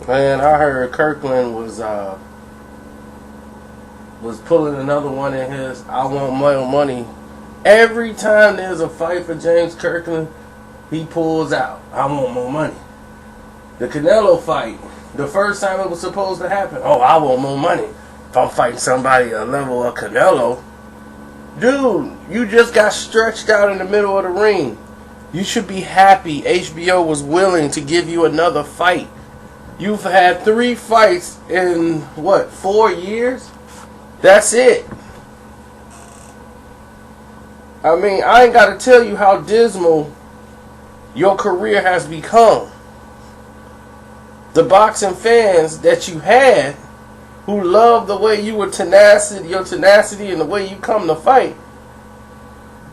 Man, I heard Kirkland was pulling another one in his I want more money. Every time there's a fight for James Kirkland, he pulls out, I want more money. The Canelo fight, the first time it was supposed to happen, oh, I want more money. If I'm fighting somebody a level of Canelo, dude, you just got stretched out in the middle of the ring. You should be happy HBO was willing to give you another fight. You've had 3 fights in, 4 years? That's it. I mean, I ain't got to tell you how dismal your career has become. The boxing fans that you had, who love the way you were your tenacity and the way you come to fight,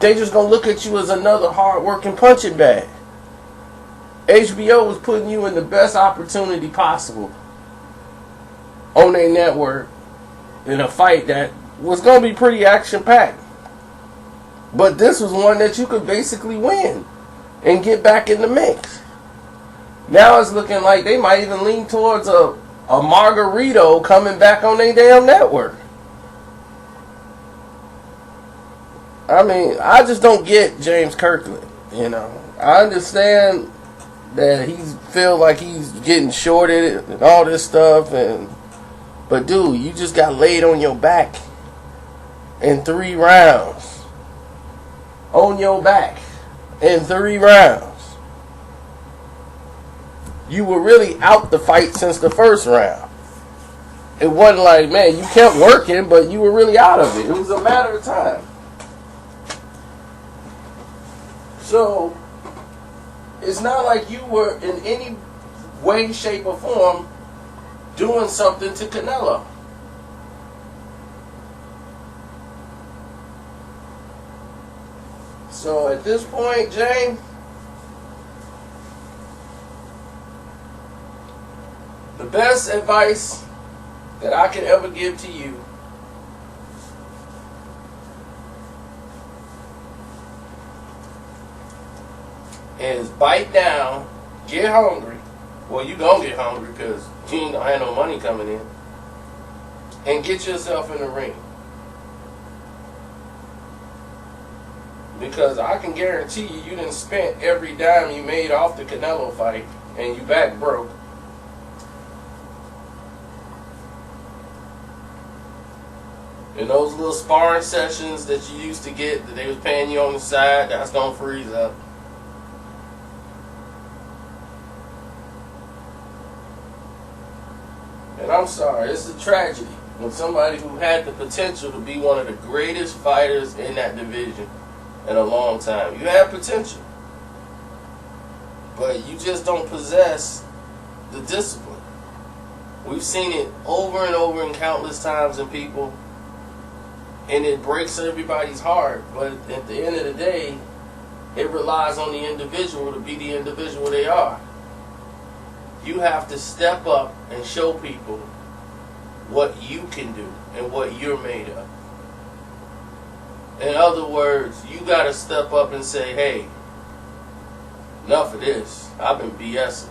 they just gonna look at you as another hard-working punching bag. HBO was putting you in the best opportunity possible on their network in a fight that was gonna be pretty action-packed. But this was one that you could basically win and get back in the mix. Now it's looking like they might even lean towards a Margarito coming back on their damn network. I mean, I just don't get James Kirkland, you know. I understand that he feel like he's getting shorted and all this stuff, but dude, you just got laid on your back in 3 rounds. On your back in 3 rounds. You were really out the fight since the first round. It wasn't like, man, you kept working, but you were really out of it. It was a matter of time. So, it's not like you were in any way, shape, or form doing something to Canelo. So, at this point, James, the best advice that I could ever give to you is bite down, get hungry. Well, you gonna get hungry because you ain't gonna have no money coming in. And get yourself in the ring. Because I can guarantee you didn't spend every dime you made off the Canelo fight and you back broke. And those little sparring sessions that you used to get that they was paying you on the side, that's gonna freeze up. And I'm sorry, it's a tragedy when somebody who had the potential to be one of the greatest fighters in that division in a long time. You have potential, but you just don't possess the discipline. We've seen it over and over and countless times in people, and it breaks everybody's heart. But at the end of the day, it relies on the individual to be the individual they are. You have to step up and show people what you can do and what you're made of. In other words, you got to step up and say, hey, enough of this. I've been BSing.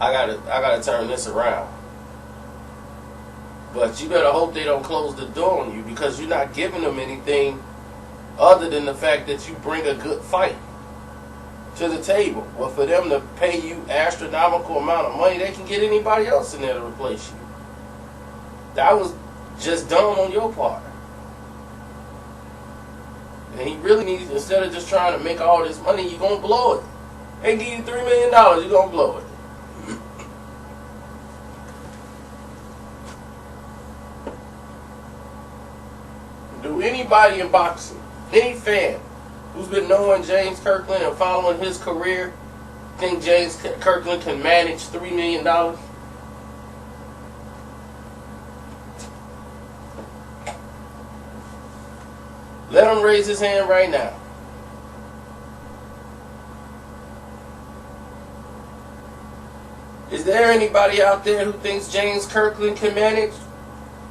I gotta turn this around. But you better hope they don't close the door on you, because you're not giving them anything other than the fact that you bring a good fight to the table. Well, for them to pay you astronomical amount of money, they can get anybody else in there to replace you. That was just dumb on your part. And he really needs, instead of just trying to make all this money, you're going to blow it. They give you $3 million, you're going to blow it. Do anybody in boxing, any fan who's been knowing James Kirkland and following his career, think James Kirkland can manage $3 million? Let him raise his hand right now. Is there anybody out there who thinks James Kirkland can manage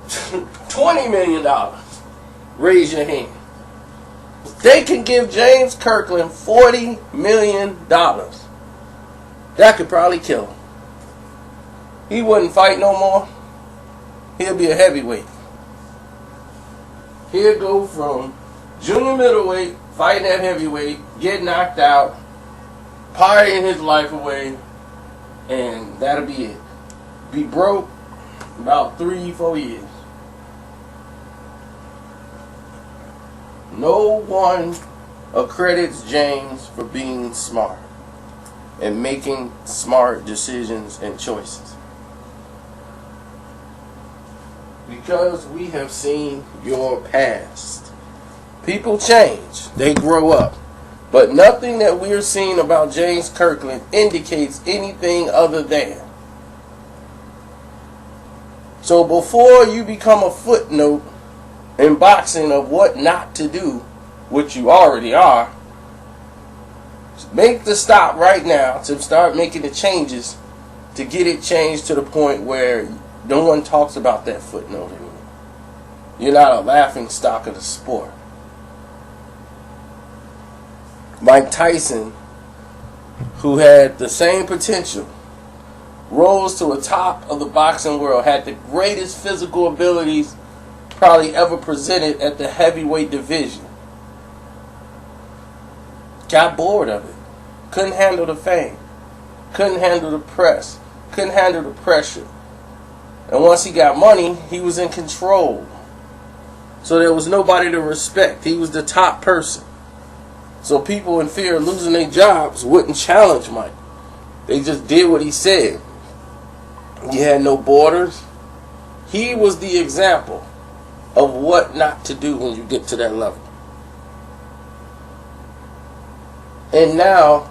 $20 million? Raise your hand. They can give James Kirkland $40 million. That could probably kill him. he wouldn't fight no more. He'll be a heavyweight. He'll go from junior middleweight, fighting at heavyweight, get knocked out, partying his life away, and that'll be it. Be broke about 3-4 years. No one accredits James for being smart and making smart decisions and choices. Because we have seen your past. People change. They grow up. But nothing that we're seeing about James Kirkland indicates anything other than. So before you become a footnote in boxing of what not to do, which you already are, make the stop right now to start making the changes to get it changed to the point where no one talks about that footnote anymore. You're not a laughing stock of the sport. Mike Tyson, who had the same potential, rose to the top of the boxing world, had the greatest physical abilities probably ever presented at the heavyweight division. Got bored of it. Couldn't handle the fame. Couldn't handle the press. Couldn't handle the pressure. And once he got money, he was in control. So there was nobody to respect. He was the top person. So people in fear of losing their jobs wouldn't challenge Mike. They just did what he said. He had no borders. He was the example of what not to do when you get to that level. And now,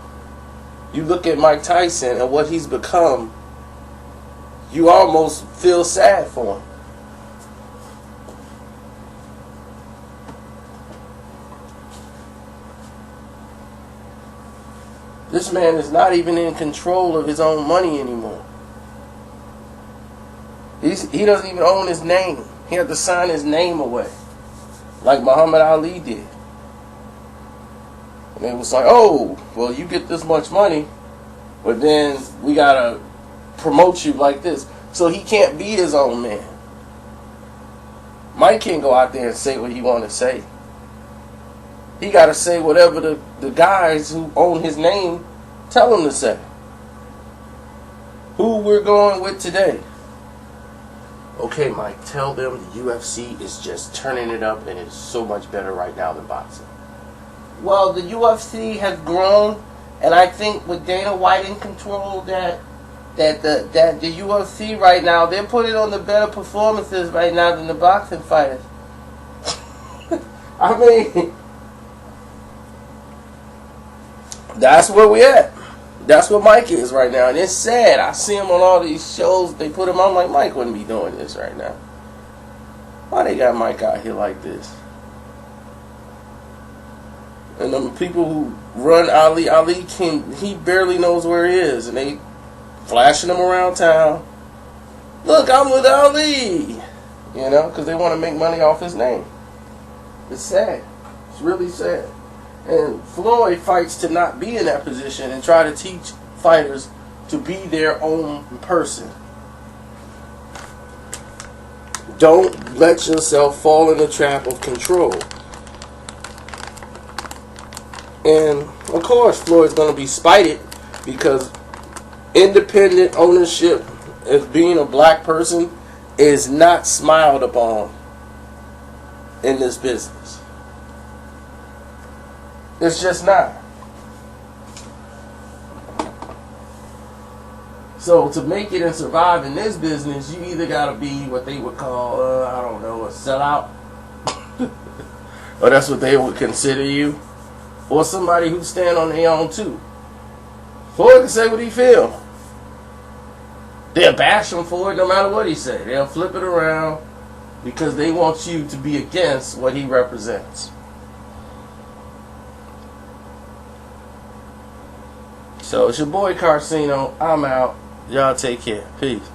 you look at Mike Tyson and what he's become, you almost feel sad for him. This man is not even in control of his own money anymore. He doesn't even own his name. He had to sign his name away, like Muhammad Ali did. And it was like, oh, well, you get this much money, but then we gotta promote you like this. So he can't be his own man. Mike can't go out there and say what he want to say. He got to say whatever the guys who own his name tell him to say. Who we're going with today. Okay, Mike, tell them the UFC is just turning it up and it's so much better right now than boxing. Well, the UFC has grown, and I think with Dana White in control, that the UFC right now, they're putting on the better performances right now than the boxing fighters. I mean, that's where we at. That's where Mike is right now. And it's sad. I see him on all these shows. They put him on. I'm like, Mike wouldn't be doing this right now. Why they got Mike out here like this? And the people who run Ali he barely knows where he is. And they flashing him around town. Look, I'm with Ali. You know, because they want to make money off his name. It's sad. It's really sad. And Floyd fights to not be in that position and try to teach fighters to be their own person. Don't let yourself fall in the trap of control. And of course Floyd's going to be spited because independent ownership as being a black person is not smiled upon in this business. It's just not. So to make it and survive in this business, you either got to be what they would call, I don't know, a sellout. Or that's what they would consider you. Or somebody who stand on their own too. Floyd can say what he feel. They'll bash him for it no matter what he say. They'll flip it around because they want you to be against what he represents. So it's your boy Carcino. I'm out. Y'all take care. Peace.